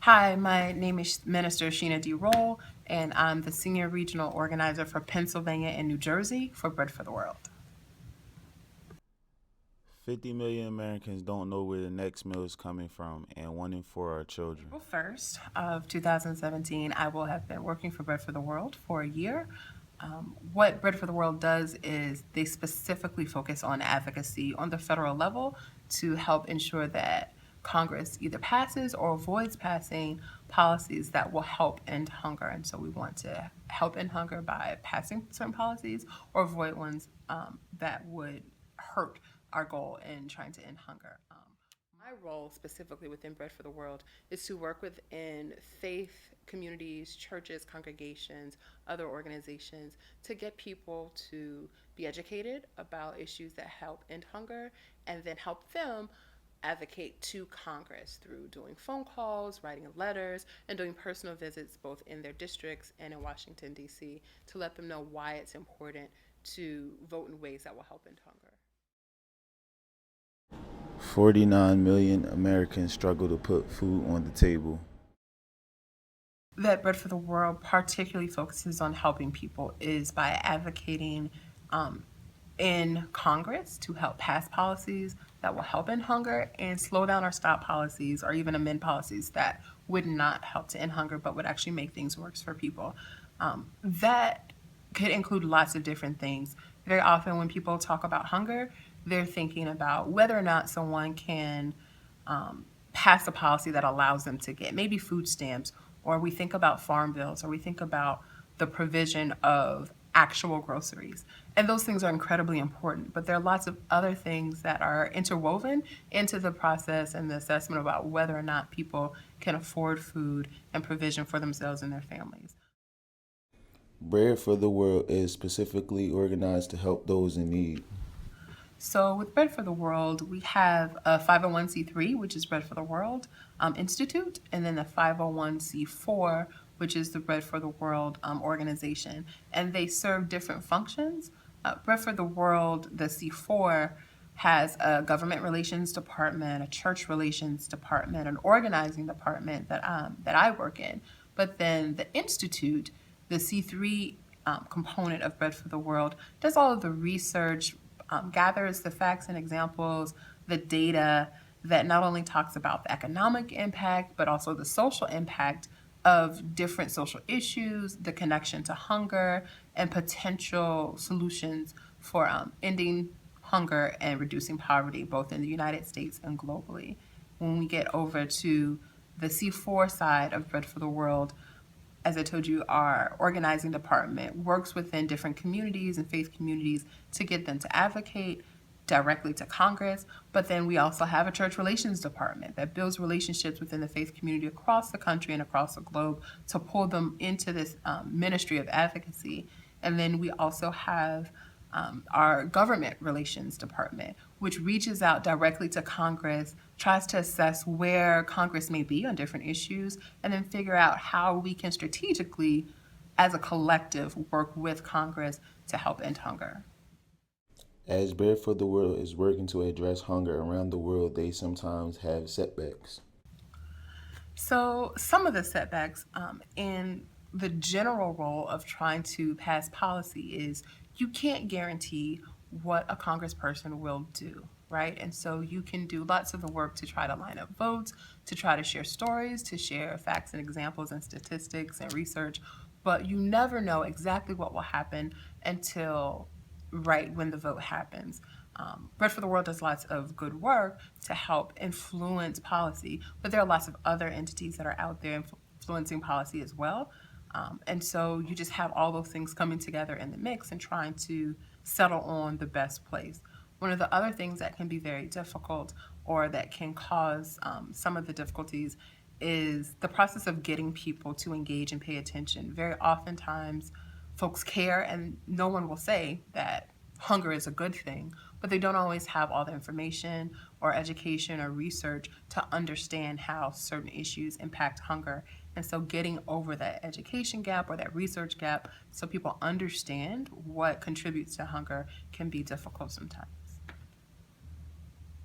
Hi, my name is Minister Sheena D. Roll, and I'm the Senior Regional Organizer for Pennsylvania and New Jersey for Bread for the World. 50 million Americans don't know where the next meal is coming from, and 1 in 4 are children. April 1st of 2017, I will have been working for Bread for the World for a year. What Bread for the World does is they specifically focus on advocacy on the federal level to help ensure that Congress either passes or avoids passing policies that will help end hunger. And so we want to help end hunger by passing certain policies or avoid ones that would hurt our goal in trying to end hunger. My role specifically within Bread for the World is to work within faith communities, churches, congregations, other organizations to get people to be educated about issues that help end hunger and then help them advocate to Congress through doing phone calls, writing letters, and doing personal visits both in their districts and in Washington, D.C. to let them know why it's important to vote in ways that will help end hunger. 49 million Americans struggle to put food on the table. That Bread for the World particularly focuses on helping people is by advocating um, in Congress to help pass policies that will help end hunger and slow down or stop policies or even amend policies that would not help to end hunger but would actually make things worse for people. That could include lots of different things. Very often, when people talk about hunger, they're thinking about whether or not someone can pass a policy that allows them to get maybe food stamps, or we think about farm bills, or we think about the provision of actual groceries. And those things are incredibly important, but there are lots of other things that are interwoven into the process and the assessment about whether or not people can afford food and provision for themselves and their families. Bread for the World is specifically organized to help those in need. So with Bread for the World, we have a 501c3, which is Bread for the World Institute, and then the 501c4, which is the Bread for the World organization. And they serve different functions. Bread for the World, the C4, has a government relations department, a church relations department, an organizing department that I work in. But then the Institute, the C3 component of Bread for the World, does all of the research, gathers the facts and examples, the data that not only talks about the economic impact, but also the social impact of different social issues, the connection to hunger, and potential solutions for ending hunger and reducing poverty, both in the United States and globally. When we get over to the C4 side of Bread for the World, as I told you, our organizing department works within different communities and faith communities to get them to advocate directly to Congress. But then we also have a church relations department that builds relationships within the faith community across the country and across the globe to pull them into this ministry of advocacy. And then we also have our government relations department, which reaches out directly to Congress, tries to assess where Congress may be on different issues, and then figure out how we can strategically, as a collective, work with Congress to help end hunger. As Bread for the World is working to address hunger around the world, they sometimes have setbacks. So, some of the setbacks in the general role of trying to pass policy is you can't guarantee what a congressperson will do, right? And so you can do lots of the work to try to line up votes, to try to share stories, to share facts and examples and statistics and research, but you never know exactly what will happen until right when the vote happens. Bread for the World does lots of good work to help influence policy, but there are lots of other entities that are out there influencing policy as well. And so you just have all those things coming together in the mix and trying to settle on the best place. One of the other things that can be very difficult or that can cause some of the difficulties is the process of getting people to engage and pay attention. Very oftentimes, folks care, and no one will say that hunger is a good thing, but they don't always have all the information or education or research to understand how certain issues impact hunger. And so getting over that education gap or that research gap so people understand what contributes to hunger can be difficult sometimes.